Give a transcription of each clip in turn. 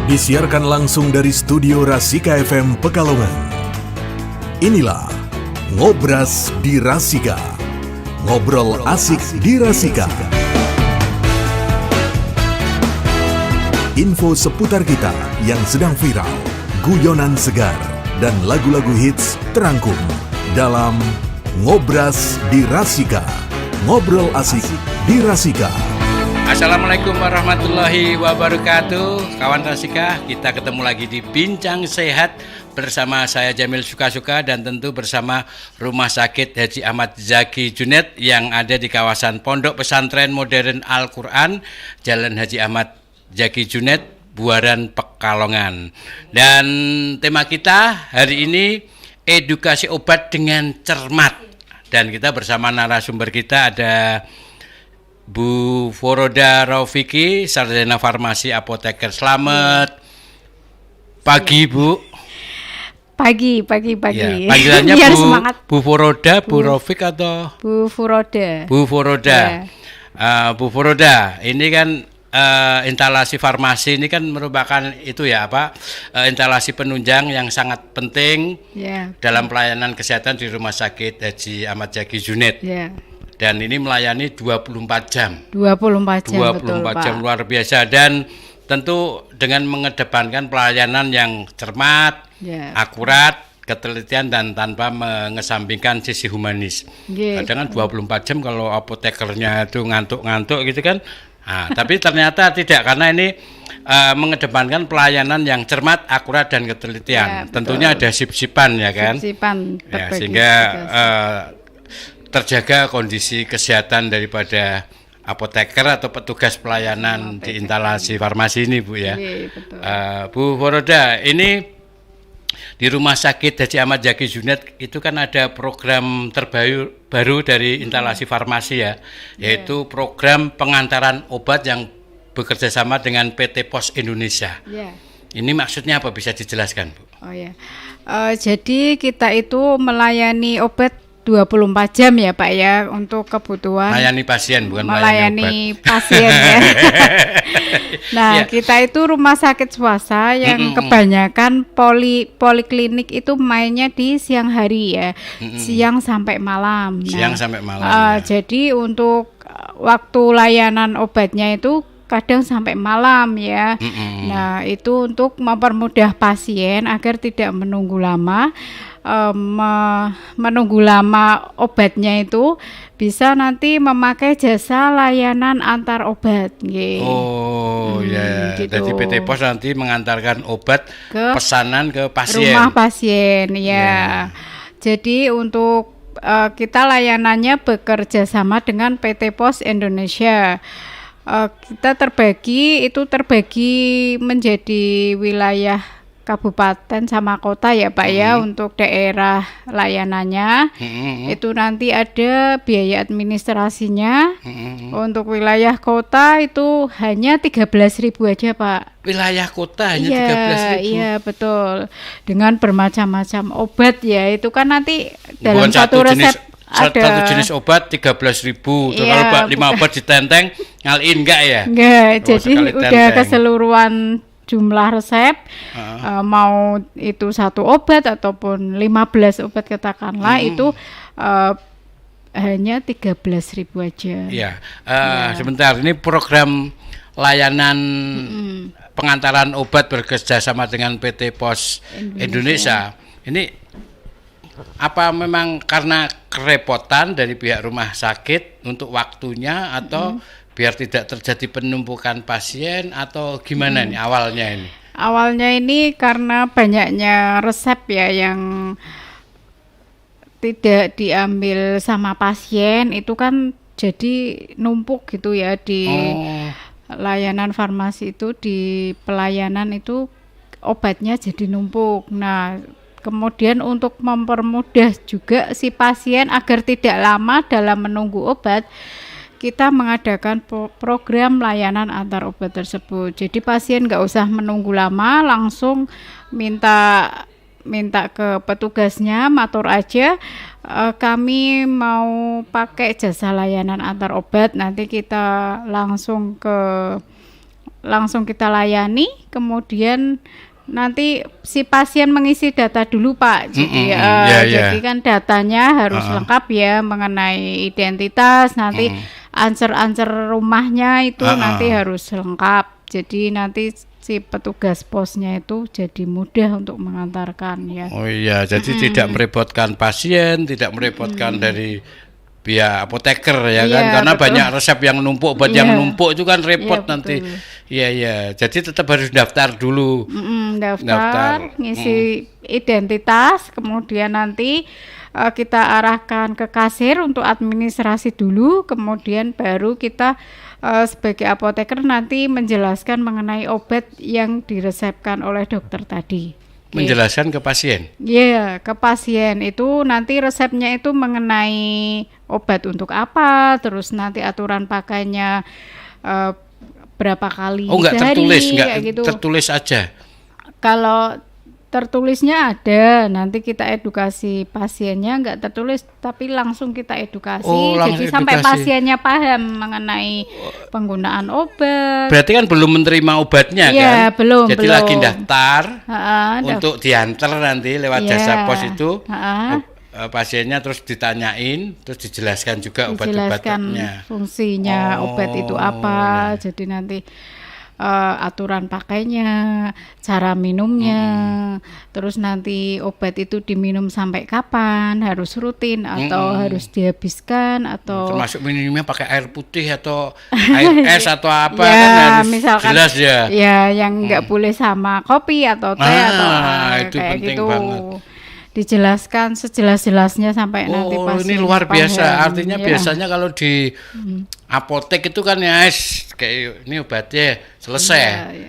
Disiarkan langsung dari studio Rasika FM Pekalongan. Inilah Ngobras di Rasika. Ngobrol asik di Rasika. Info seputar kita yang sedang viral, guyonan segar, dan lagu-lagu hits terangkum dalam Ngobras di Rasika. Ngobrol asik di Rasika. Assalamualaikum warahmatullahi wabarakatuh. Kawan Rasika, kita ketemu lagi di Bincang Sehat bersama saya Jamil Suka-Suka dan tentu bersama Rumah Sakit Haji Ahmad Zaki Junet yang ada di kawasan Pondok Pesantren Modern Al-Quran, Jalan Haji Ahmad Zaki Junet, Buaran, Pekalongan. Dan tema kita hari ini edukasi obat dengan cermat. Dan kita bersama narasumber kita ada Bu Foroda Raufiki, Sarjana Farmasi Apoteker. Selamat pagi, Bu. Pagi. Ya, panggilannya biar Bu, semangat. Bu Foroda, Bu Raufik atau Bu Foroda. Bu Foroda. Ya. Bu Foroda, ini kan instalasi farmasi ini kan merupakan itu ya instalasi penunjang yang sangat penting dalam pelayanan kesehatan di Rumah Sakit Haji Ahmad Zaki Junet. Ya. Dan ini melayani 24 jam. 24 jam, 24 betul, jam Pak. luar biasa, dan tentu dengan mengedepankan pelayanan yang cermat, akurat, ketelitian, dan tanpa mengesampingkan sisi humanis. Kadang kan 24 jam kalau apotekernya itu ngantuk-ngantuk gitu kan. Nah, tapi ternyata tidak, karena ini mengedepankan pelayanan yang cermat, akurat, dan ketelitian. Tentunya ada sip-sipan ya kan. Sip-sipan ya, sehingga terjaga kondisi kesehatan daripada apoteker atau petugas pelayanan di instalasi farmasi ini, Bu ya. Betul. Bu Foroda, ini di Rumah Sakit Haji Ahmad Zaki Junet itu kan ada program terbaru dari instalasi farmasi ya, yaitu program pengantaran obat yang bekerja sama dengan PT Pos Indonesia. Ini maksudnya apa, bisa dijelaskan, Bu? Jadi kita itu melayani obat 24 jam ya Pak ya, untuk kebutuhan melayani pasien, bukan melayani pasien ya. Nah, kita itu rumah sakit swasta yang kebanyakan poliklinik itu mainnya di siang hari ya, siang sampai malam. Siang sampai malam. Jadi untuk waktu layanan obatnya itu kadang sampai malam ya. Nah, itu untuk mempermudah pasien agar tidak menunggu lama. Menunggu lama obatnya itu bisa nanti memakai jasa layanan antar obat. Gitu. Jadi PT Pos nanti mengantarkan obat pesanan ke pasien. Rumah pasien ya. Jadi untuk kita layanannya bekerja sama dengan PT Pos Indonesia. Kita terbagi menjadi wilayah kabupaten sama kota ya Pak ya. Untuk daerah layanannya itu nanti ada biaya administrasinya. Untuk wilayah kota itu hanya 13.000 aja Pak. Wilayah kota hanya 13.000. Iya betul. Dengan bermacam-macam obat ya, itu kan nanti dalam satu resep satu jenis obat 13.000. Kalau 5 obat ditenteng ngaliin enggak ya? Enggak, jadi udah keseluruhan jumlah resep, mau itu satu obat ataupun 15 obat katakanlah, itu hanya 13.000 aja. Sebentar, ini program layanan pengantaran obat bekerjasama dengan PT Pos Indonesia. Ini apa memang karena kerepotan dari pihak rumah sakit untuk waktunya, atau biar tidak terjadi penumpukan pasien, atau gimana nih awalnya ini? Awalnya ini karena banyaknya resep ya yang tidak diambil sama pasien, itu kan jadi numpuk gitu ya di layanan farmasi itu, di pelayanan itu obatnya jadi numpuk. Nah, kemudian untuk mempermudah juga si pasien agar tidak lama dalam menunggu obat, kita mengadakan program layanan antar obat tersebut. Jadi pasien nggak usah menunggu lama, langsung minta ke petugasnya, matur aja, kami mau pakai jasa layanan antar obat. Nanti kita langsung ke langsung kita layani, kemudian nanti si pasien mengisi data dulu Pak. Jadi jadi kan datanya harus lengkap ya mengenai identitas, nanti answer rumahnya itu nanti harus lengkap. Jadi nanti si petugas posnya itu jadi mudah untuk mengantarkan ya. Oh iya, jadi tidak merepotkan pasien, tidak merepotkan dari pihak apoteker ya kan, karena betul. Banyak resep yang numpuk, obat yang numpuk itu kan repot nanti. Iya, jadi tetap harus daftar dulu. Daftar, ngisi identitas, kemudian nanti kita arahkan ke kasir untuk administrasi dulu, kemudian baru kita sebagai apoteker nanti menjelaskan mengenai obat yang diresepkan oleh dokter tadi. Menjelaskan ke pasien? Iya, ke pasien itu nanti resepnya itu mengenai obat untuk apa, terus nanti aturan pakainya berapa kali enggak sehari, tertulis, enggak gitu. Tertulis aja? Kalau tertulisnya ada, nanti kita edukasi pasiennya, enggak tertulis tapi langsung kita edukasi, jadi sampai pasiennya paham mengenai penggunaan obat. Berarti kan belum menerima obatnya kan? Belum. Jadi lagi daftar untuk diantar nanti lewat jasa pos itu, pasiennya terus ditanyain, terus dijelaskan juga obat-obatnya. Fungsinya obat itu apa, jadi nanti aturan pakainya, cara minumnya, terus nanti obat itu diminum sampai kapan, harus rutin atau harus dihabiskan atau termasuk minumnya pakai air putih atau air es atau apa kan harus misalkan, jelas ya. Ya, yang nggak boleh sama kopi atau teh atau itu kayak penting gitu. banget. Dijelaskan sejelas-jelasnya sampai nanti pasien. Ini luar biasa. paham. Artinya biasanya kalau di apotek itu kan ya kayak ini obatnya selesai.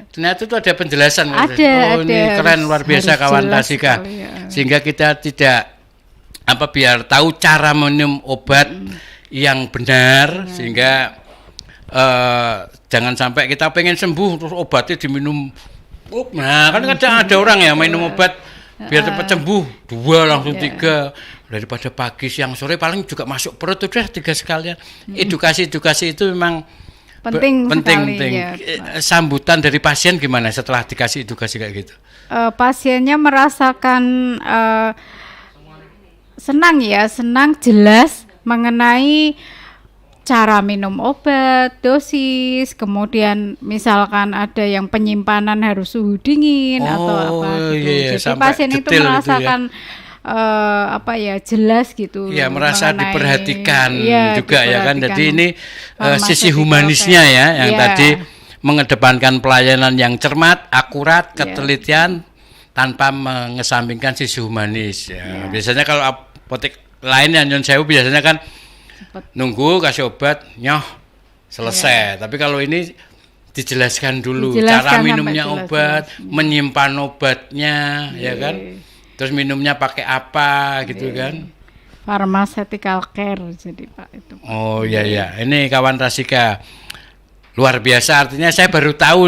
Ternyata itu ada penjelasan. Ini keren, luar biasa kawan Rasika. Sehingga kita tidak biar tahu cara minum obat yang benar, sehingga jangan sampai kita pengen sembuh terus obatnya diminum. Nah, kan kadang ada orang ya minum obat biar cepat sembuh 2 langsung 3, daripada pagi siang sore paling juga masuk perut, udah 3 sekalian. Edukasi itu memang penting. Ya. Sambutan dari pasien gimana setelah dikasih edukasi kayak gitu? Pasiennya merasakan senang jelas mengenai cara minum obat, dosis, kemudian misalkan ada yang penyimpanan harus suhu dingin atau apa gitu. Jadi pasien itu merasakan jelas gitu. Iya, merasa diperhatikan juga ya kan. Jadi ini sisi humanisnya ya yang tadi mengedepankan pelayanan yang cermat, akurat, ketelitian tanpa mengesampingkan sisi humanis ya. Biasanya kalau apotek lain yang nyon sewu biasanya kan nunggu kasih obat selesai. Tapi kalau ini dijelaskan dulu cara minumnya obat, menyimpan obatnya ya kan. Terus minumnya pakai apa gitu kan. Pharmaceutical care jadi Pak itu. Oh iya. Ini kawan Rasika. Luar biasa, artinya saya baru tahu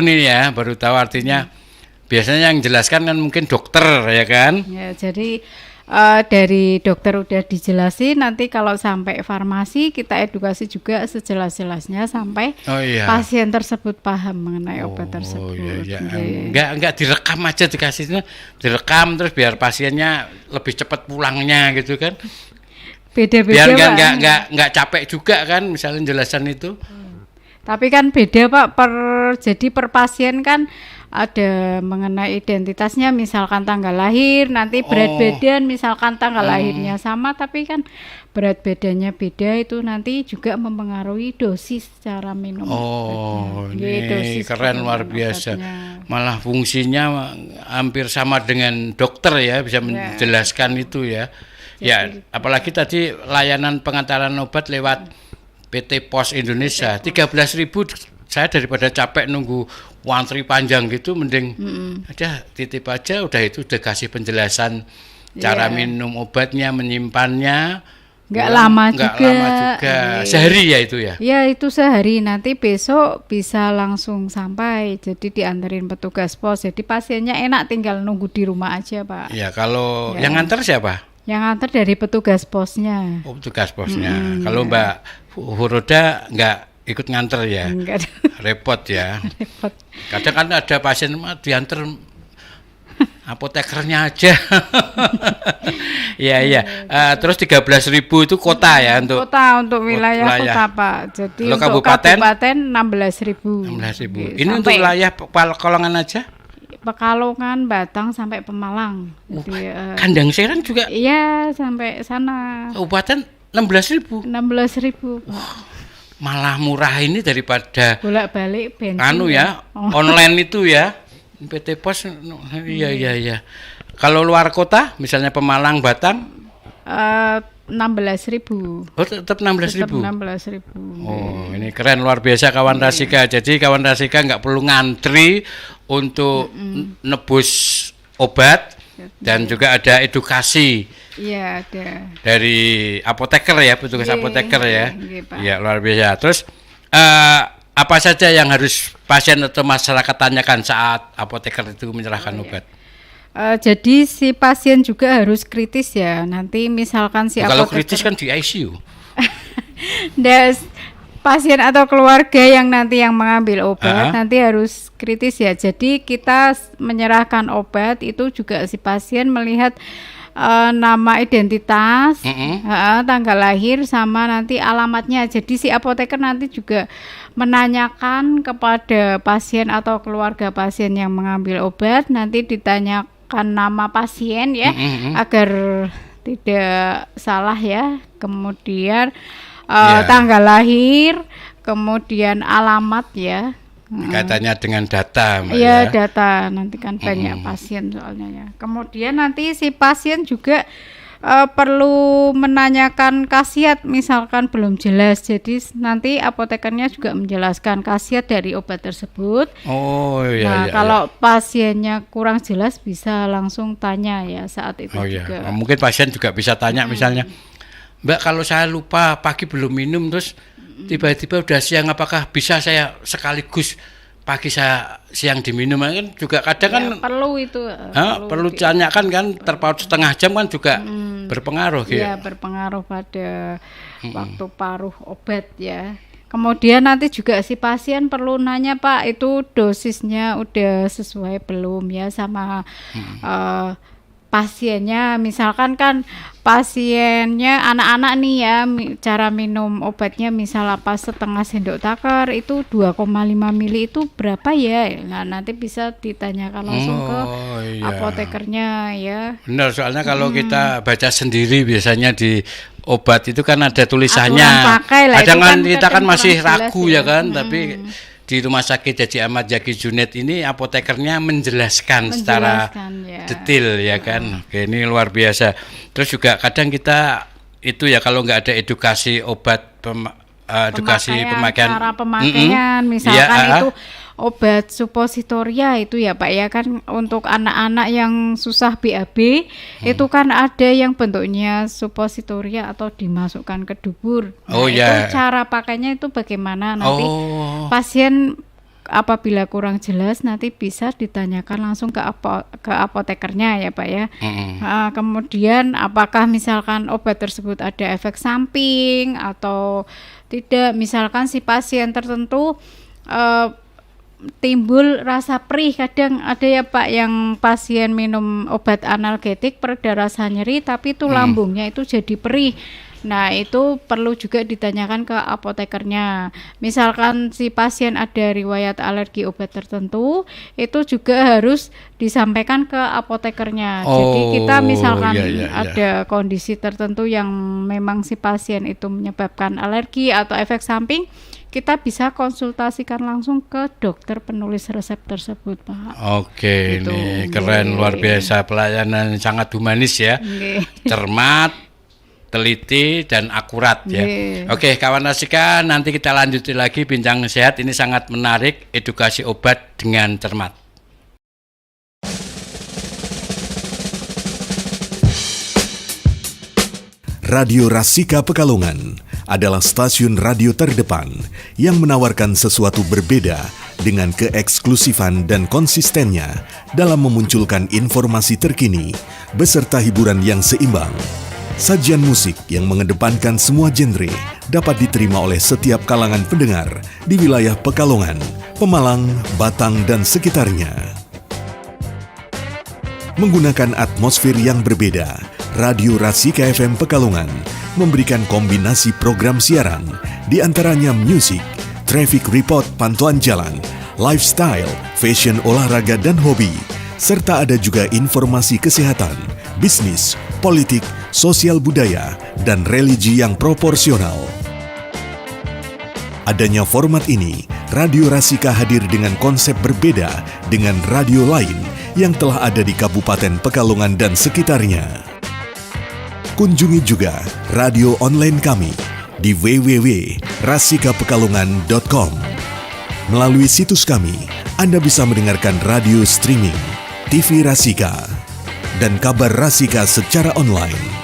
artinya biasanya yang jelaskan kan mungkin dokter ya kan. Ya, jadi dari dokter udah dijelasin, nanti kalau sampai farmasi kita edukasi juga sejelas-jelasnya sampai pasien tersebut paham mengenai obat tersebut. Enggak direkam aja dikasihnya, direkam terus biar pasiennya lebih cepat pulangnya gitu kan. Beda-beda biar enggak capek juga kan misalnya jelasan itu. Tapi kan beda Pak, jadi per pasien kan ada mengenai identitasnya, misalkan tanggal lahir, nanti berat badan, misalkan tanggal lahirnya sama, tapi kan berat badannya beda, itu nanti juga mempengaruhi dosis cara minum. Ini dosis keren luar biasa. Obatnya. Malah fungsinya hampir sama dengan dokter ya, bisa menjelaskan itu ya. Ya, apalagi tadi layanan pengantaran obat lewat PT Pos Indonesia, 13.000 saya daripada capek nunggu antri panjang gitu, mending ada titip aja, udah kasih penjelasan cara minum obatnya, menyimpannya. Nggak lama juga. Sehari ya itu ya? Ya itu sehari, nanti besok bisa langsung sampai, jadi dianterin petugas pos, jadi pasiennya enak tinggal nunggu di rumah aja Pak. Ya kalau yang nganter siapa? Yang nganter dari petugas posnya. Petugas posnya. Kalau Mbak Huroda nggak ikut nganter ya. Enggak. Repot ya. Repot. Kadang kan ada pasien diantar apotekernya aja. Iya. Terus 13.000 itu kota ya untuk wilayah kota Pak. Jadi kalau untuk kabupaten 16.000. 16.000. Ini untuk wilayah Pekalongan aja? Pekalongan, Batang sampai Pemalang. Jadi, Kandang Serang juga? Iya, sampai sana. Kabupaten 16.000. 16.000. Malah murah ini daripada bolak-balik bensin. Online itu ya. PT Pos. Iya. Kalau luar kota, misalnya Pemalang, Batang, 16.000. Oh, tetap 16.000. Oh, ini keren luar biasa kawan Rasika. Jadi kawan Rasika nggak perlu ngantri untuk nebus obat dan juga ada edukasi. Iya, ada. Dari apoteker ya, petugas apoteker ya. Iya, luar biasa. Terus apa saja yang harus pasien atau masyarakat tanyakan saat apoteker itu menyerahkan obat? Jadi si pasien juga harus kritis ya. Nanti misalkan si kalau apoteker kritis kan di ICU. Pasien atau keluarga yang nanti yang mengambil obat nanti harus kritis ya. Jadi kita menyerahkan obat itu juga si pasien melihat nama identitas, tanggal lahir sama nanti alamatnya. Jadi si apoteker nanti juga menanyakan kepada pasien atau keluarga pasien yang mengambil obat, nanti ditanyakan nama pasien ya, agar tidak salah ya. Kemudian tanggal lahir, kemudian alamat ya. Katanya dengan data, Mbak, ya. Data, nanti kan banyak pasien soalnya ya. Kemudian nanti si pasien juga perlu menanyakan khasiat, misalkan belum jelas. Jadi nanti apotekernya juga menjelaskan khasiat dari obat tersebut. Oh iya. Nah, kalau pasiennya kurang jelas bisa langsung tanya ya saat itu juga. Mungkin pasien juga bisa tanya misalnya, Mbak, kalau saya lupa pagi belum minum terus tiba-tiba udah siang, apakah bisa saya sekaligus pagi saya siang diminum? Kan juga kadang kan perlu itu perlu tanyakan kan, terpaut setengah jam kan juga berpengaruh gitu. Iya, berpengaruh pada waktu paruh obat ya. Kemudian nanti juga si pasien perlu nanya, Pak, itu dosisnya udah sesuai belum ya sama pasiennya. Misalkan kan pasiennya anak-anak nih ya, cara minum obatnya misal setengah sendok takar itu 2,5 mili itu berapa ya? Nah, nanti bisa ditanyakan langsung ke apotekernya ya. Benar, soalnya kalau kita baca sendiri biasanya di obat itu kan ada tulisannya. Kadang kan kita kan masih ragu ya kan, tapi di Rumah Sakit Haji Ahmad Zaki Junaid ini apotekernya menjelaskan secara detail ya kan. Oke, ini luar biasa. Terus juga kadang kita itu ya kalau nggak ada edukasi obat, edukasi pemakaian, cara pemakaian, misalkan itu obat supositoria itu ya Pak ya, kan untuk anak-anak yang susah BAB itu kan ada yang bentuknya supositoria atau dimasukkan ke dubur. Nah, itu cara pakainya itu bagaimana nanti pasien apabila kurang jelas nanti bisa ditanyakan langsung ke apotekernya ya Pak ya. Kemudian apakah misalkan obat tersebut ada efek samping atau tidak, misalkan si pasien tertentu timbul rasa perih, kadang ada ya Pak yang pasien minum obat analgetik pereda rasa nyeri tapi itu lambungnya itu jadi perih. Nah, itu perlu juga ditanyakan ke apotekernya. Misalkan si pasien ada riwayat alergi obat tertentu, itu juga harus disampaikan ke apotekernya. Jadi kita misalkan ada kondisi tertentu yang memang si pasien itu menyebabkan alergi atau efek samping, kita bisa konsultasikan langsung ke dokter penulis resep tersebut, Pak. Oke, gitu. Ini keren, luar biasa, pelayanan sangat humanis ya, cermat, teliti dan akurat ya. Oke, kawan Rasika, nanti kita lanjuti lagi bincang sehat, ini sangat menarik, edukasi obat dengan cermat. Radio Rasika Pekalongan adalah stasiun radio terdepan yang menawarkan sesuatu berbeda dengan keeksklusifan dan konsistennya dalam memunculkan informasi terkini beserta hiburan yang seimbang. Sajian musik yang mengedepankan semua genre dapat diterima oleh setiap kalangan pendengar di wilayah Pekalongan, Pemalang, Batang, dan sekitarnya. Menggunakan atmosfer yang berbeda, Radio Rasika FM Pekalongan memberikan kombinasi program siaran, di antaranya musik, traffic report pantauan jalan, lifestyle, fashion, olahraga, dan hobi, serta ada juga informasi kesehatan, bisnis, politik, sosial budaya, dan religi yang proporsional. Adanya format ini, Radio Rasika hadir dengan konsep berbeda dengan radio lain yang telah ada di Kabupaten Pekalongan dan sekitarnya. Kunjungi juga radio online kami di www.rasikapekalongan.com. Melalui situs kami, Anda bisa mendengarkan radio streaming, TV Rasika, dan kabar Rasika secara online.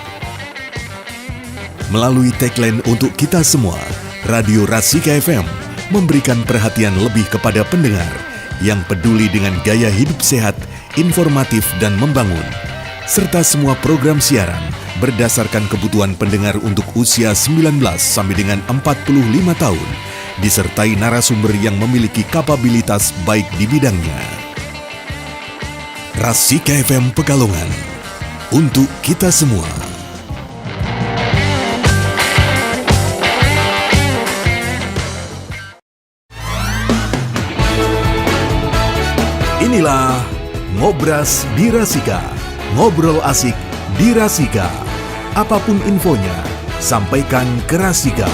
Melalui tagline untuk kita semua, Radio Rasika FM memberikan perhatian lebih kepada pendengar yang peduli dengan gaya hidup sehat, informatif, dan membangun, serta semua program siaran berdasarkan kebutuhan pendengar untuk usia 19 sampai dengan 45 tahun, disertai narasumber yang memiliki kapabilitas baik di bidangnya. Rasika FM Pekalongan, untuk kita semua. Inilah Ngobras di Rasika, ngobrol asik di Rasika. Apapun infonya, sampaikan ke Rasika.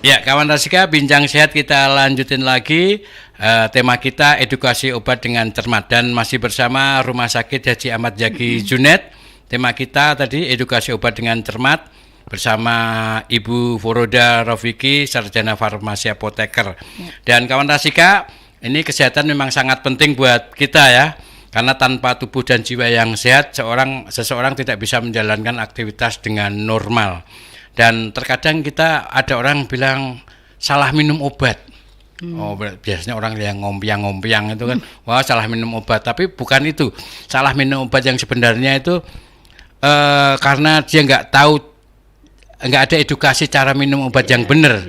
Ya, kawan Rasika, bincang sehat kita lanjutin lagi. Tema kita edukasi obat dengan cermat, dan masih bersama Rumah Sakit Haji Ahmad Zaki Junet. Tema kita tadi edukasi obat dengan cermat bersama Ibu Foroda Rofiki, Sarjana Farmasi Apoteker. Dan kawan Rasika, ini kesehatan memang sangat penting buat kita ya, karena tanpa tubuh dan jiwa yang sehat, seseorang tidak bisa menjalankan aktivitas dengan normal. Dan terkadang ada orang bilang salah minum obat. Oh, biasanya orang yang ngompiang itu kan, wah salah minum obat. Tapi bukan itu. Salah minum obat yang sebenarnya itu karena dia nggak ada edukasi cara minum obat yang benar.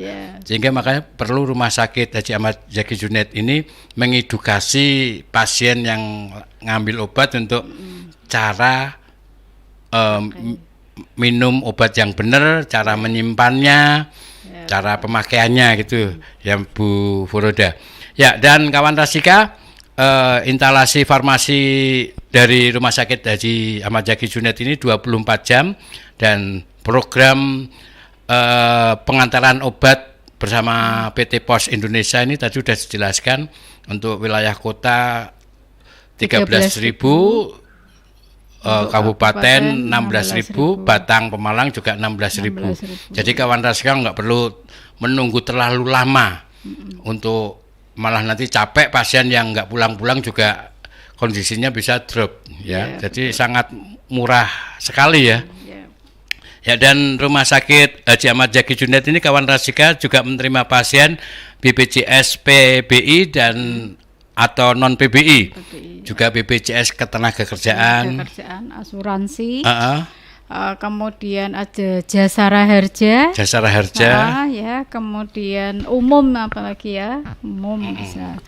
Sehingga makanya perlu Rumah Sakit Haji Ahmad Zaki Junet ini mengedukasi pasien yang ngambil obat untuk cara minum obat yang benar, cara menyimpannya, cara pemakaiannya gitu ya Bu Foroda. Ya, dan kawan Rasika, instalasi farmasi dari Rumah Sakit Haji Ahmad Zaki Junet ini 24 jam, dan program pengantaran obat bersama PT Pos Indonesia ini tadi sudah dijelaskan. Untuk wilayah kota 13.000, kabupaten 16.000, Batang Pemalang juga 16.000. Jadi kawan Rasika nggak perlu menunggu terlalu lama untuk malah nanti capek, pasien yang nggak pulang-pulang juga kondisinya bisa drop ya. Jadi sangat murah sekali ya. Ya, dan Rumah Sakit Haji Ahmad Zaki Junet ini kawan Rasika juga menerima pasien BPJS PBI dan atau non PBI, juga BPJS Ketenagakerjaan, asuransi, kemudian ada Jasara Harja, ya, kemudian umum apalagi ya, umum bisa.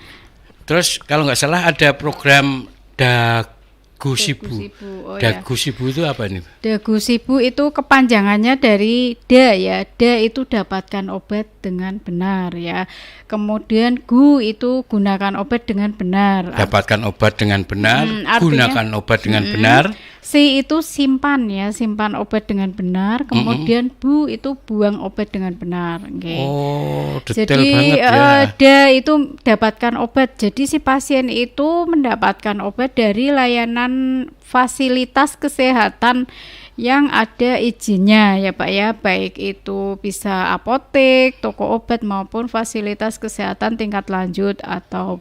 Terus kalau nggak salah ada program Dagusibu. Dagusibu itu apa ini? Dagusibu itu kepanjangannya dari DA ya. DA itu dapatkan obat dengan benar ya. Kemudian GU itu gunakan obat dengan benar. Dapatkan obat dengan benar, gunakan obat dengan benar. C itu simpan ya, simpan obat dengan benar. Kemudian Bu itu buang obat dengan benar. Okay. Oh, detail jadi, banget ya. DA itu dapatkan obat. Jadi si pasien itu mendapatkan obat dari layanan fasilitas kesehatan yang ada izinnya ya Pak ya, baik itu bisa apotek, toko obat maupun fasilitas kesehatan tingkat lanjut atau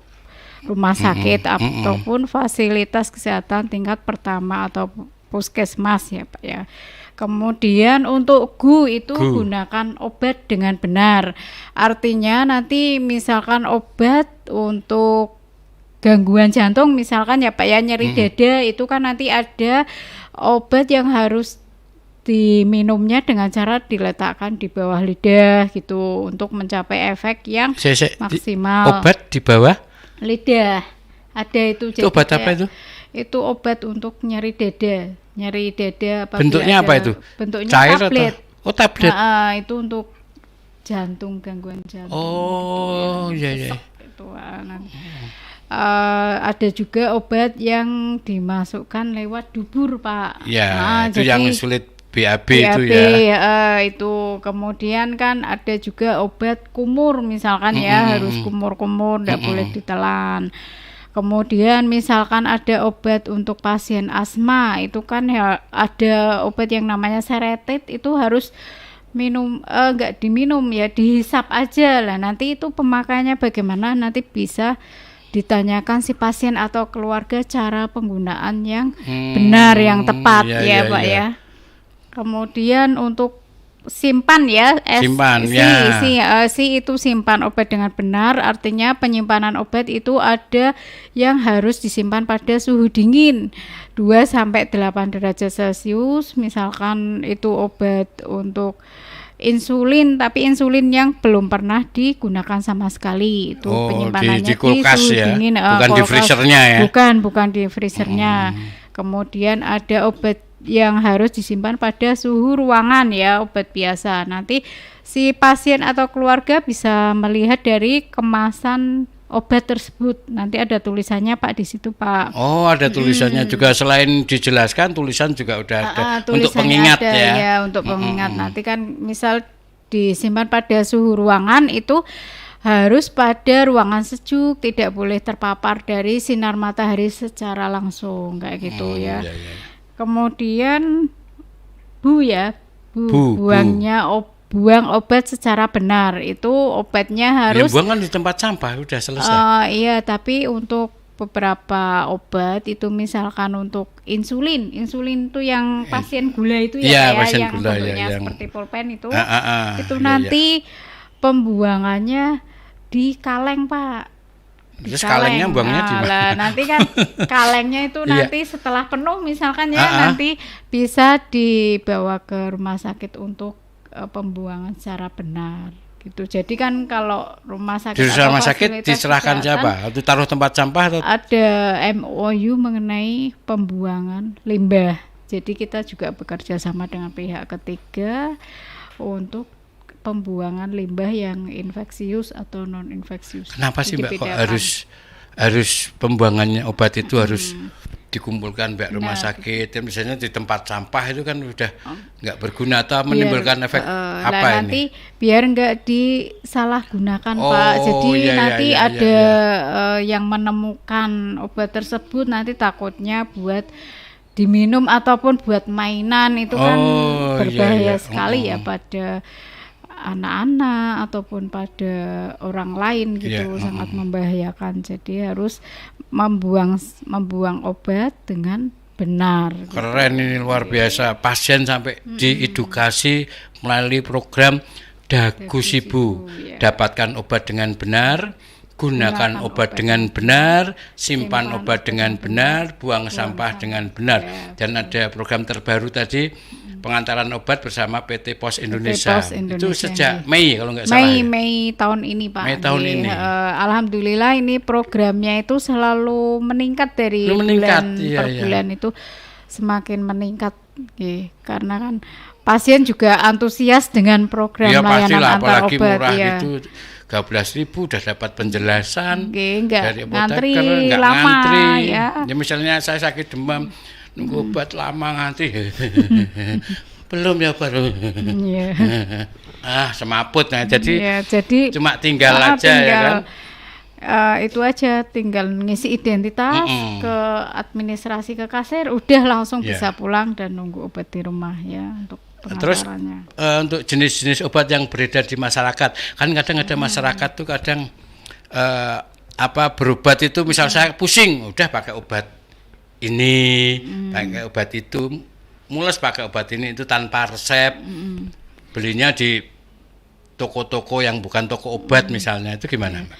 rumah sakit ataupun fasilitas kesehatan tingkat pertama atau puskesmas ya Pak ya. Kemudian untuk GU itu gunakan obat dengan benar. Artinya nanti misalkan obat untuk gangguan jantung misalkan ya Pak ya, nyeri dada itu kan nanti ada obat yang harus diminumnya dengan cara diletakkan di bawah lidah gitu untuk mencapai efek yang maksimal. Obat di bawah lidah ada itu. Itu obat apa itu? Itu obat untuk nyeri dada bentuknya apa itu? Bentuknya cair tablet. Atau tablet. Itu untuk jantung, gangguan jantung. Iya. Itu ada juga obat yang dimasukkan lewat dubur Pak. Ya, itu yang sulit BAB itu ya. Itu kemudian kan ada juga obat kumur misalkan harus kumur-kumur, tidak boleh ditelan. Kemudian misalkan ada obat untuk pasien asma, itu kan ada obat yang namanya seretit, itu harus minum, enggak diminum ya, dihisap aja lah. Nanti itu pemakaiannya bagaimana, nanti bisa ditanyakan si pasien atau keluarga cara penggunaan yang benar, yang tepat Pak ya. Kemudian untuk simpan ya, itu simpan obat dengan benar, artinya penyimpanan obat itu ada yang harus disimpan pada suhu dingin 2-8 derajat Celcius. Misalkan itu obat untuk insulin, tapi insulin yang belum pernah digunakan sama sekali, itu penyimpanannya di kulkas suhu dingin, bukan di freezernya ya. Bukan di freezernya. Kemudian ada obat yang harus disimpan pada suhu ruangan ya, obat biasa. Nanti si pasien atau keluarga bisa melihat dari kemasan obat tersebut. Nanti ada tulisannya Pak di situ Pak. Ada tulisannya juga, selain dijelaskan tulisan juga udah ada untuk pengingat ada, ya. Untuk pengingat. Nanti kan misal disimpan pada suhu ruangan itu harus pada ruangan sejuk, tidak boleh terpapar dari sinar matahari secara langsung kayak gitu ya. Kemudian buang obat secara benar, itu obatnya harus buang kan di tempat sampah udah selesai. Iya, tapi untuk beberapa obat itu misalkan untuk insulin itu yang pasien gula itu yang bentuknya seperti pulpen itu, nanti pembuangannya di kaleng Pak. Terus kalengnya buangnya di mana? Nanti kan kalengnya itu nanti setelah penuh misalkan nanti bisa dibawa ke rumah sakit untuk pembuangan secara benar gitu. Jadi kan kalau rumah sakit diserahkan siapa? Atau taruh tempat sampah atau ada MOU mengenai pembuangan limbah. Jadi kita juga bekerja sama dengan pihak ketiga untuk pembuangan limbah yang infeksius atau non infeksius. Kenapa sih Mbak kok harus pembuangannya obat itu harus dikumpulkan Mbak rumah sakit? Ya, misalnya di tempat sampah itu kan udah nggak berguna atau menimbulkan efek apa nanti ini? Biar nggak disalahgunakan Pak. Jadi nanti ada yang menemukan obat tersebut, nanti takutnya buat diminum ataupun buat mainan, itu kan berbahaya sekali ya pada anak-anak ataupun pada orang lain gitu, sangat membahayakan. Jadi harus membuang obat dengan benar. Keren ini, luar biasa. Pasien sampai diedukasi melalui program Dagu Sibu. Dapatkan obat dengan benar, gunakan obat dengan benar, simpan obat dengan benar, buang sampah dengan benar. Dan ada program terbaru tadi, pengantaran obat bersama PT Pos Indonesia. Itu sejak Mei kalau nggak salah. Mei tahun ini Pak. Mei tahun ini. Alhamdulillah ini programnya itu selalu meningkat dari bulan per bulan itu semakin meningkat. Karena kan pasien juga antusias dengan program layanan antar apalagi obat. Murah itu 13.000 udah dapat penjelasan dari ngantri nggak lama ngantri. Ya, misalnya saya sakit demam nunggu obat lama ngantri. Belum ya baru. Semaput. Nah, jadi cuma tinggal aja ya kan. Itu aja, tinggal ngisi identitas ke administrasi, ke kasir, udah langsung bisa pulang dan nunggu obat di rumah ya untuk pengantarannya. Terus untuk jenis-jenis obat yang beredar di masyarakat, kan kadang ada masyarakat tuh kadang berobat itu, misal saya pusing, udah pakai obat ini, pakai obat itu, mules pakai obat ini, itu tanpa resep, belinya di toko-toko yang bukan toko obat misalnya, itu gimana Mbak?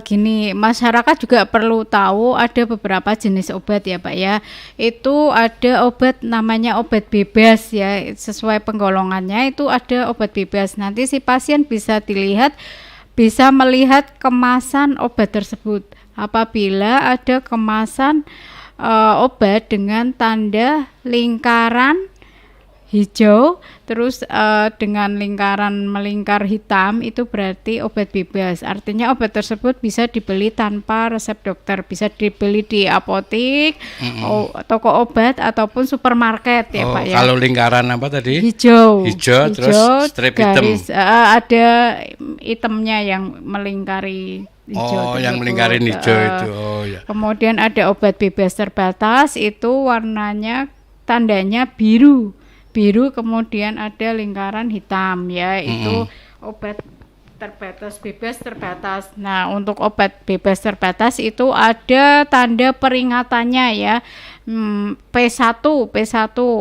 gini, masyarakat juga perlu tahu ada beberapa jenis obat ya Pak ya. Itu ada obat namanya obat bebas ya, sesuai penggolongannya itu ada obat bebas. Nanti si pasien bisa melihat kemasan obat tersebut. Apabila ada kemasan obat dengan tanda lingkaran hijau terus dengan lingkaran melingkar hitam, itu berarti obat bebas. Artinya obat tersebut bisa dibeli tanpa resep dokter, bisa dibeli di apotik, toko obat ataupun supermarket ya Pak ya. Kalau lingkaran apa tadi? Hijau terus strip garis, hitam. Ada hitamnya yang melingkari hijau. Yang melingkarin hijau itu. Ya. Kemudian ada obat bebas terbatas, itu warnanya tandanya biru, kemudian ada lingkaran hitam ya, itu obat terbatas, bebas terbatas. Nah, untuk obat bebas terbatas itu ada tanda peringatannya ya. P1,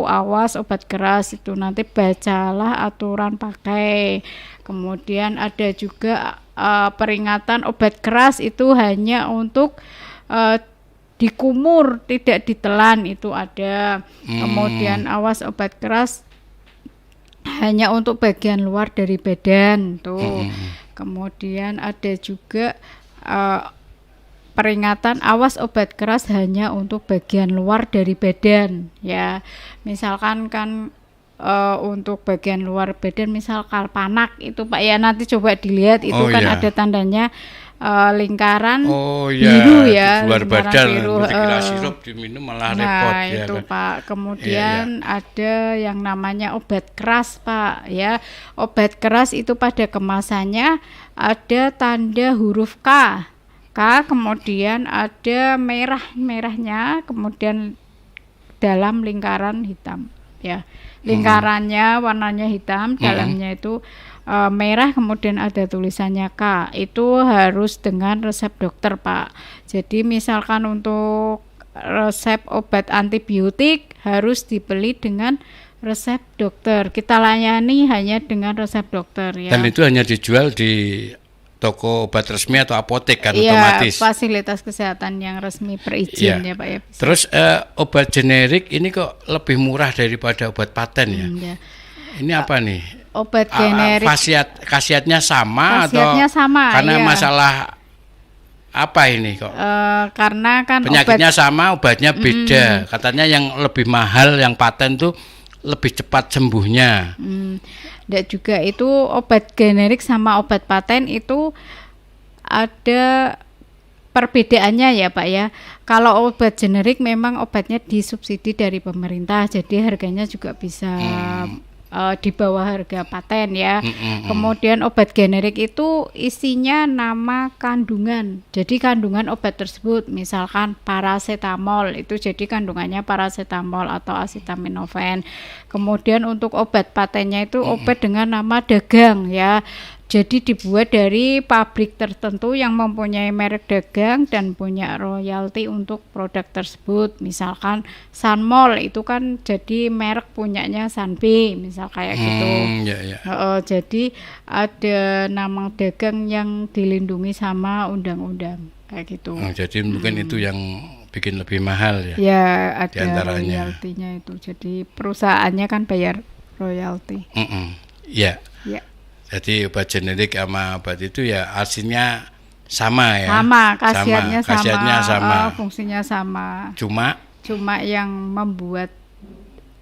awas obat keras, itu nanti bacalah aturan pakai. Kemudian ada juga peringatan obat keras itu hanya untuk dikumur, tidak ditelan, itu ada. Kemudian awas obat keras hanya untuk bagian luar dari badan tuh. Kemudian ada juga peringatan awas obat keras hanya untuk bagian luar dari badan ya. Misalkan kan untuk bagian luar badan misal kalpanak itu Pak ya, nanti coba dilihat itu ada tandanya lingkaran biru ya, luar badan, biru, kira sirup diminum malah repot ya itu kan. Pak. Kemudian ada yang namanya obat keras Pak ya. Obat keras itu pada kemasannya ada tanda huruf K, kemudian ada merahnya, kemudian dalam lingkaran hitam ya. Lingkarannya warnanya hitam, dalamnya itu merah, kemudian ada tulisannya K. Itu harus dengan resep dokter Pak. Jadi misalkan untuk resep obat antibiotik harus dibeli dengan resep dokter. Kita layani hanya dengan resep dokter ya. Dan itu hanya dijual di toko obat resmi atau apotek kan, otomatis. Iya, fasilitas kesehatan yang resmi berizin ya Pak ya. Terus obat generik ini kok lebih murah daripada obat paten ya? Ini apa nih? Obat generik. Khasiatnya sama Khasiatnya atau sama, karena iya. masalah apa ini kok? Karena kan penyakitnya sama, obatnya beda. Katanya yang lebih mahal yang paten tuh lebih cepat sembuhnya. Dan juga itu obat generik sama obat paten itu ada perbedaannya ya Pak ya. Kalau obat generik memang obatnya disubsidi dari pemerintah, jadi harganya juga bisa di bawah harga paten ya. Kemudian obat generik itu isinya nama kandungan. Jadi kandungan obat tersebut, misalkan paracetamol, itu jadi kandungannya paracetamol atau acetaminophen. Kemudian untuk obat patennya itu obat dengan nama dagang ya. Jadi dibuat dari pabrik tertentu yang mempunyai merek dagang dan punya royalti untuk produk tersebut. Misalkan Sanmol itu kan jadi merek punyanya Sanbe, misal kayak gitu. Jadi ada nama dagang yang dilindungi sama undang-undang kayak gitu. Jadi mungkin itu yang bikin lebih mahal ya. Ya, ada royaltinya itu. Jadi perusahaannya kan bayar royalti. Ya. Jadi obat generik sama obat itu ya hasilnya sama ya. Sama, khasiatnya sama. Fungsinya sama. Cuma yang membuat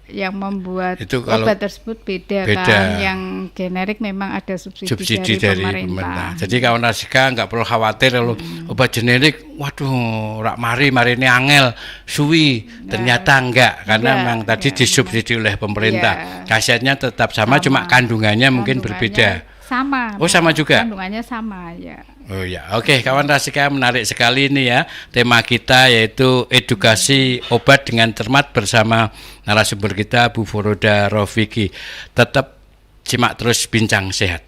itu kalau obat tersebut beda kan. Yang generik memang ada subsidi dari pemerintah. Jadi kawan Rasika nggak perlu khawatir kalau obat generik, waduh, rak mari ini angel, suwi. Ternyata enggak, karena memang tadi disubsidi oleh pemerintah. Khasiatnya tetap sama, cuma kandungannya mungkin berbeda. Sama. Oh, sama juga. Kandungannya sama ya. Oh ya, oke, kawan Rasika, menarik sekali ini ya. Tema kita yaitu edukasi obat dengan cermat bersama narasumber kita Bu Foroda Rofiki. Tetap simak terus Bincang Sehat.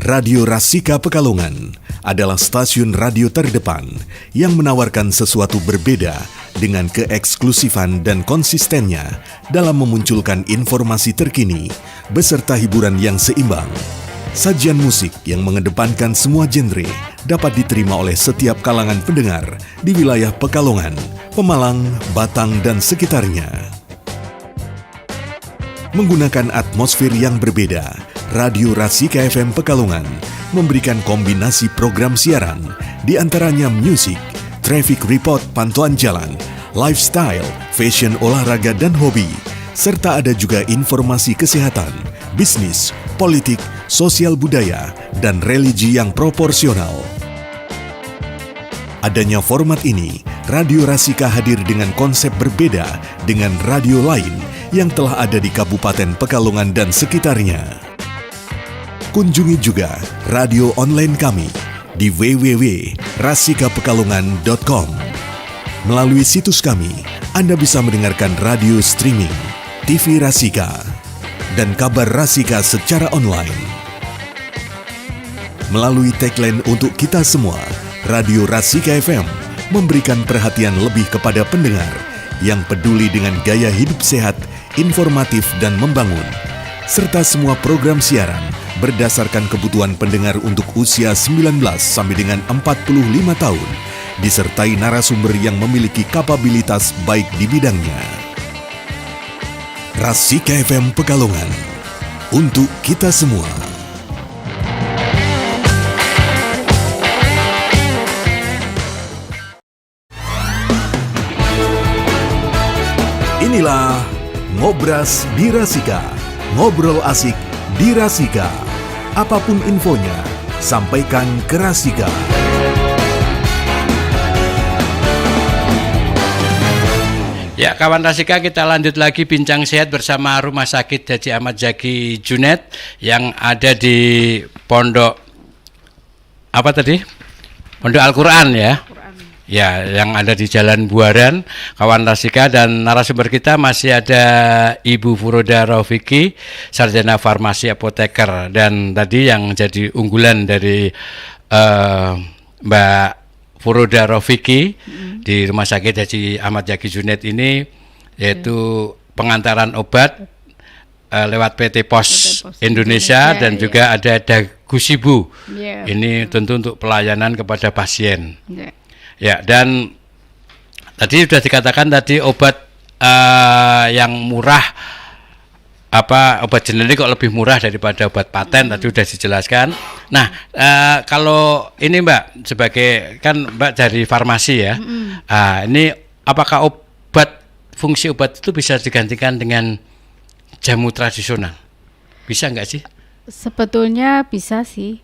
Radio Rasika Pekalongan adalah stasiun radio terdepan yang menawarkan sesuatu berbeda dengan keeksklusifan dan konsistennya dalam memunculkan informasi terkini beserta hiburan yang seimbang. Sajian musik yang mengedepankan semua genre dapat diterima oleh setiap kalangan pendengar di wilayah Pekalongan, Pemalang, Batang, dan sekitarnya. Menggunakan atmosfer yang berbeda, Radio Rasika FM Pekalongan memberikan kombinasi program siaran, di antaranya musik, traffic report pantauan jalan, lifestyle, fashion olahraga dan hobi, serta ada juga informasi kesehatan, bisnis, politik, sosial budaya, dan religi yang proporsional. Adanya format ini, Radio Rasika hadir dengan konsep berbeda dengan radio lain yang telah ada di Kabupaten Pekalongan dan sekitarnya. Kunjungi juga radio online kami di www.rasikapekalongan.com. Melalui situs kami, Anda bisa mendengarkan radio streaming, TV Rasika, dan kabar Rasika secara online. Melalui tagline untuk kita semua, Radio Rasika FM memberikan perhatian lebih kepada pendengar yang peduli dengan gaya hidup sehat, informatif, dan membangun, serta semua program siaran berdasarkan kebutuhan pendengar untuk usia 19 sampai dengan 45 tahun, disertai narasumber yang memiliki kapabilitas baik di bidangnya. Rasika FM Pekalongan, untuk kita semua. Inilah Ngobras di Rasika, ngobrol asik di Rasika. Apapun infonya, sampaikan ke Rasika. Ya, kawan Rasika, kita lanjut lagi bincang sehat bersama Rumah Sakit Haji Ahmad Zaki Junet yang ada di Pondok Pondok Al-Quran ya. Ya, yang ada di Jalan Buaran, kawan Rasika, dan narasumber kita masih ada Ibu Furoda Raufiki, sarjana farmasi apoteker, dan tadi yang jadi unggulan dari Mbak Furoda Raufiki di Rumah Sakit Haji Ahmad Zaki Junet ini, yaitu pengantaran obat lewat PT Pos Indonesia dan juga ada Dagusibu. Ini tentu untuk pelayanan kepada pasien. Ya, dan tadi sudah dikatakan tadi obat yang murah, obat generik kok lebih murah daripada obat paten, tadi sudah dijelaskan. Nah, kalau ini Mbak, sebagai kan Mbak dari farmasi ya, ini apakah fungsi obat itu bisa digantikan dengan jamu tradisional? Bisa nggak sih? Sebetulnya bisa sih.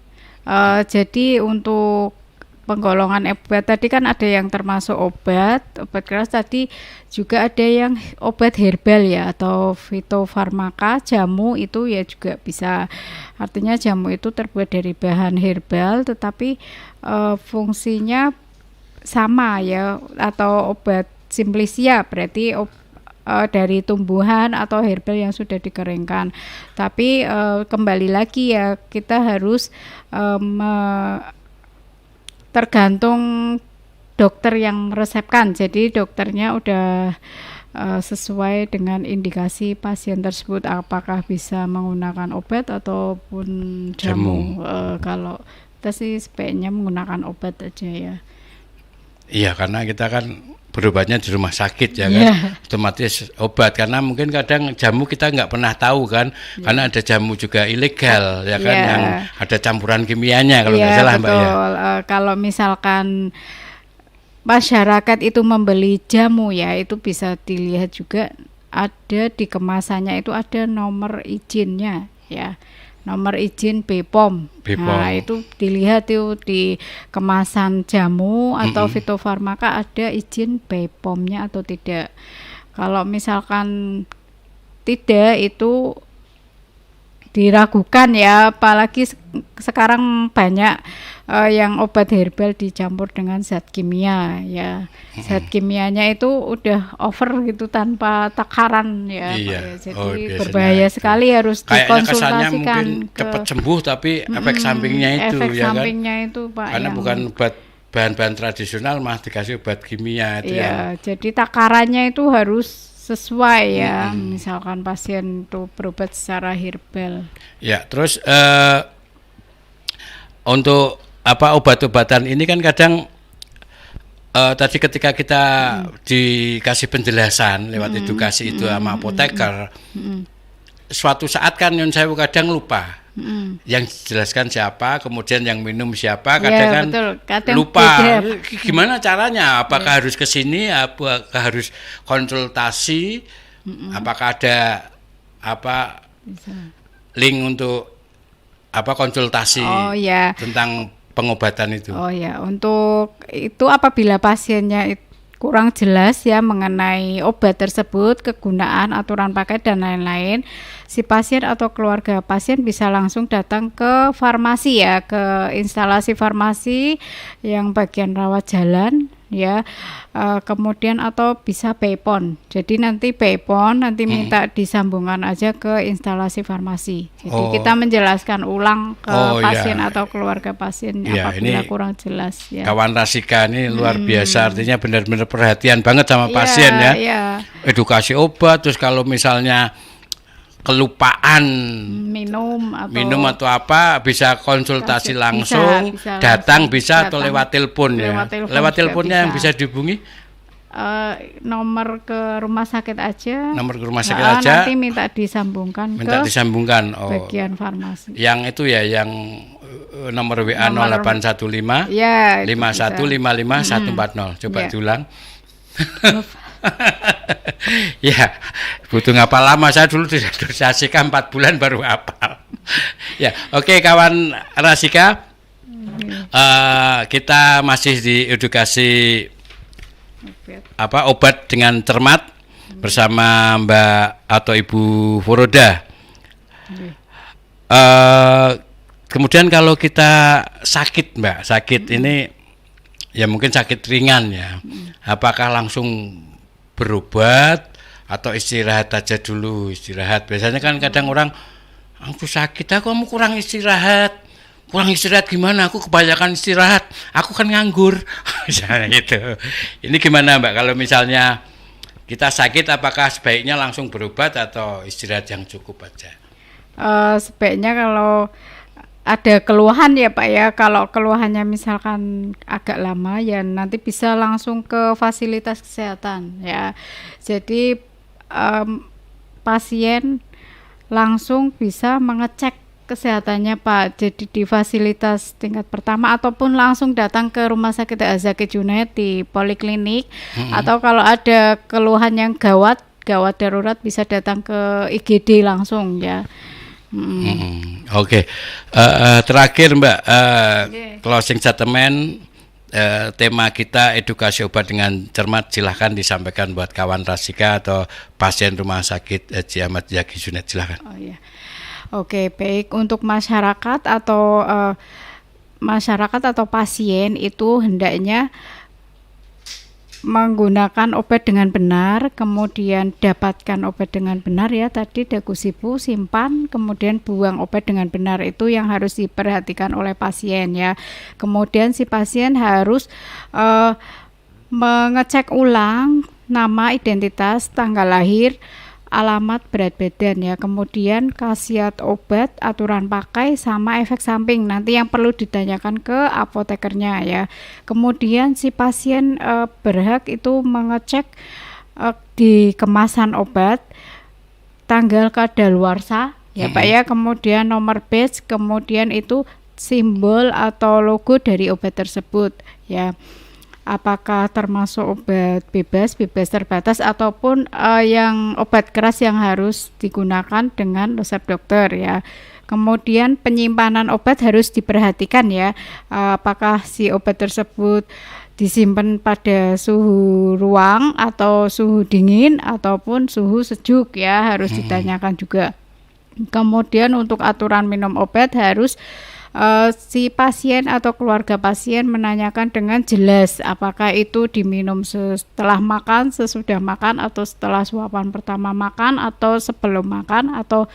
Jadi untuk penggolongan obat tadi kan ada yang termasuk obat keras, tadi juga ada yang obat herbal ya, atau fitofarmaka, jamu itu ya juga bisa. Artinya jamu itu terbuat dari bahan herbal tetapi fungsinya sama ya, atau obat simplicia berarti dari tumbuhan atau herbal yang sudah dikeringkan. Tapi kembali lagi ya, kita harus tergantung dokter yang meresepkan. Jadi dokternya udah sesuai dengan indikasi pasien tersebut, apakah bisa menggunakan obat ataupun jamu. Kalau kita sih sebaiknya menggunakan obat aja ya. Iya, karena kita kan berobatnya di rumah sakit ya kan, otomatis obat, karena mungkin kadang jamu kita nggak pernah tahu kan, karena ada jamu juga ilegal ya kan, yang ada campuran kimianya kalau nggak salah Mbak ya. Kalau misalkan masyarakat itu membeli jamu ya, itu bisa dilihat juga ada di kemasannya itu ada nomor izinnya ya. Nomor izin BPOM. Nah, itu dilihat itu di kemasan jamu atau fitofarmaka ada izin BPOM-nya atau tidak. Kalau misalkan tidak, itu diragukan ya, apalagi sekarang banyak yang obat herbal dicampur dengan zat kimia ya. Zat kimianya itu udah over gitu tanpa takaran ya. Iya. Jadi biasanya berbahaya itu. sekali, harus Kayaknya kesannya dikonsultasikan mungkin cepat sembuh, tapi efek sampingnya itu efek ya kan. sampingnya itu Pak. Karena yang- bukan obat bahan-bahan tradisional, malah dikasih obat kimia itu Iya, jadi takarannya itu harus sesuai ya. Misalkan pasien tuh berobat secara herbal. Ya, terus untuk obat-obatan ini kan kadang tadi ketika kita dikasih penjelasan lewat edukasi itu sama apoteker, suatu saat kan Nyun Sewu kadang lupa. Yang dijelaskan siapa, kemudian yang minum siapa, kadang Ya, kan betul. Kadang lupa. beda. Gimana caranya? Apakah harus ke sini? Apakah harus konsultasi? Apakah ada link untuk konsultasi Oh ya. tentang pengobatan itu? Oh ya, untuk itu apabila pasiennya kurang jelas ya mengenai obat tersebut, kegunaan, aturan pakai dan lain-lain, si pasien atau keluarga pasien bisa langsung datang ke farmasi ya, ke instalasi farmasi yang bagian rawat jalan ya, kemudian atau bisa PayPon. Jadi nanti PayPon nanti minta disambungkan aja ke instalasi farmasi. Jadi kita menjelaskan ulang ke pasien atau keluarga pasien apabila kurang jelas ya. Kawan Rasika ini luar biasa, artinya benar-benar perhatian banget sama pasien ya. Edukasi obat, terus kalau misalnya kelupaan minum atau apa bisa konsultasi langsung, bisa datang langsung, bisa atau lewat telepon ya. Lewat teleponnya yang bisa dihubungi nomor ke rumah sakit aja. Nomor ke rumah sakit aja. Nanti minta disambungkan bagian farmasi. Yang itu ya, yang nomor WA 0815 ya, 5155 140. Coba diulang. Ya, butuh ngapal lama, saya dulu tidak Rasika 4 bulan baru hafal. Ya, oke kawan Rasika, kita masih di edukasi obat dengan cermat bersama Mbak atau Ibu Foroda. Kemudian kalau kita sakit Mbak, ini ya mungkin sakit ringan ya, apakah langsung berobat atau istirahat aja dulu? Biasanya kan kadang orang, aku sakit, aku kurang istirahat gimana, aku kebanyakan istirahat, aku kan nganggur. Misalnya gitu. Ini gimana Mbak, kalau misalnya kita sakit, apakah sebaiknya langsung berobat atau istirahat yang cukup aja? Sebaiknya kalau ada keluhan ya Pak ya, kalau keluhannya misalkan agak lama ya nanti bisa langsung ke fasilitas kesehatan ya. Jadi pasien langsung bisa mengecek kesehatannya Pak. Jadi di fasilitas tingkat pertama ataupun langsung datang ke Rumah Sakit Zaki Junaid di poliklinik, atau kalau ada keluhan yang gawat darurat bisa datang ke IGD langsung ya. Oke. Terakhir Mbak, closing statement, tema kita edukasi obat dengan cermat, silahkan disampaikan buat kawan Rasika atau pasien Rumah Sakit Haji Ahmad Zaki Junaid, silahkan. Oh iya. Oke, baik, untuk masyarakat atau pasien itu hendaknya menggunakan obat dengan benar, kemudian dapatkan obat dengan benar ya, tadi Dagusibu simpan, kemudian buang obat dengan benar, itu yang harus diperhatikan oleh pasien ya. Kemudian si pasien harus mengecek ulang nama, identitas, tanggal lahir, alamat, berat badan ya, kemudian khasiat obat, aturan pakai, sama efek samping nanti yang perlu ditanyakan ke apotekernya ya. Kemudian si pasien berhak itu mengecek di kemasan obat tanggal kadaluarsa ya Pak ya, kemudian nomor batch, kemudian itu simbol atau logo dari obat tersebut ya. Apakah termasuk obat bebas terbatas ataupun yang obat keras yang harus digunakan dengan resep dokter ya. Kemudian penyimpanan obat harus diperhatikan ya, apakah si obat tersebut disimpan pada suhu ruang atau suhu dingin ataupun suhu sejuk ya, harus ditanyakan juga. Kemudian untuk aturan minum obat harus si pasien atau keluarga pasien menanyakan dengan jelas apakah itu diminum setelah makan, sesudah makan, atau setelah suapan pertama makan, atau sebelum makan, atau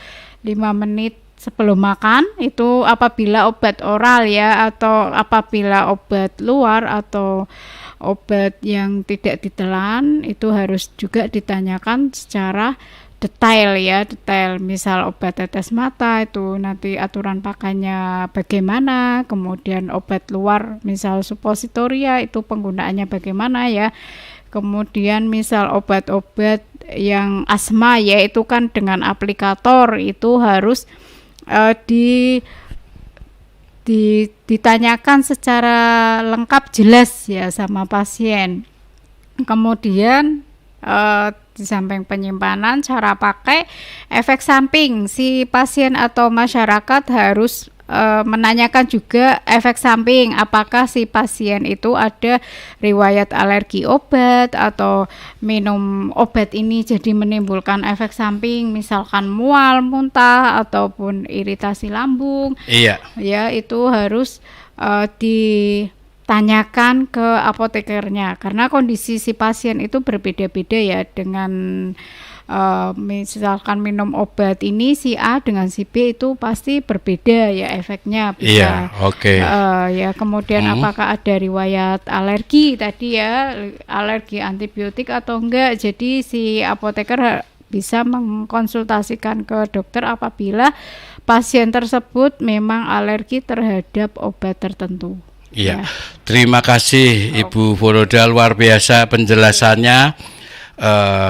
5 menit sebelum makan. Itu apabila obat oral ya, atau apabila obat luar atau obat yang tidak ditelan itu harus juga ditanyakan secara detail. Misal obat tetes mata itu nanti aturan pakainya bagaimana, kemudian obat luar misal suppositoria itu penggunaannya bagaimana ya. Kemudian misal obat-obat yang asma ya itu kan dengan aplikator, itu harus ditanyakan secara lengkap jelas ya sama pasien. Kemudian di samping penyimpanan, cara pakai, efek samping, si pasien atau masyarakat harus menanyakan juga efek samping, apakah si pasien itu ada riwayat alergi obat atau minum obat ini jadi menimbulkan efek samping, misalkan mual, muntah ataupun iritasi lambung. Iya. Ya, itu harus ditanyakan ke apotekernya karena kondisi si pasien itu berbeda-beda ya, dengan misalkan minum obat ini si A dengan si B itu pasti berbeda ya efeknya bisa. Iya, oke. Ya kemudian apakah ada riwayat alergi tadi ya, alergi antibiotik atau enggak. Jadi si apoteker bisa mengkonsultasikan ke dokter apabila pasien tersebut memang alergi terhadap obat tertentu. Iya. Terima kasih Ibu Voroda, luar biasa penjelasannya.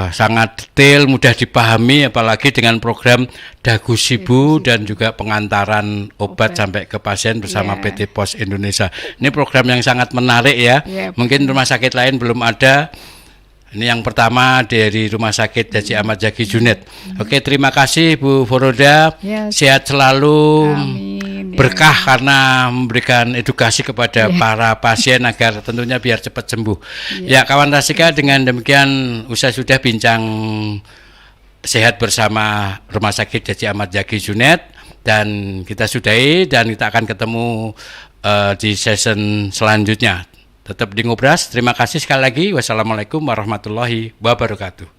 Sangat detail, mudah dipahami, apalagi dengan program Dagu Sibu dan juga pengantaran obat sampai ke pasien bersama PT Pos Indonesia. Ini program yang sangat menarik ya. Mungkin rumah sakit lain belum ada. Ini yang pertama dari Rumah Sakit Haji Ahmad Zaki Juned. Oke, terima kasih Bu Voroda. Sehat selalu. Amin. Berkah karena memberikan edukasi kepada para pasien agar tentunya biar cepat sembuh. Ya, kawan Rasika, dengan demikian usai sudah bincang sehat bersama Rumah Sakit Haji Ahmad Zaki Juned, dan kita sudahi dan kita akan ketemu di season selanjutnya. Tetap di Ngobras. Terima kasih sekali lagi. Wassalamualaikum warahmatullahi wabarakatuh.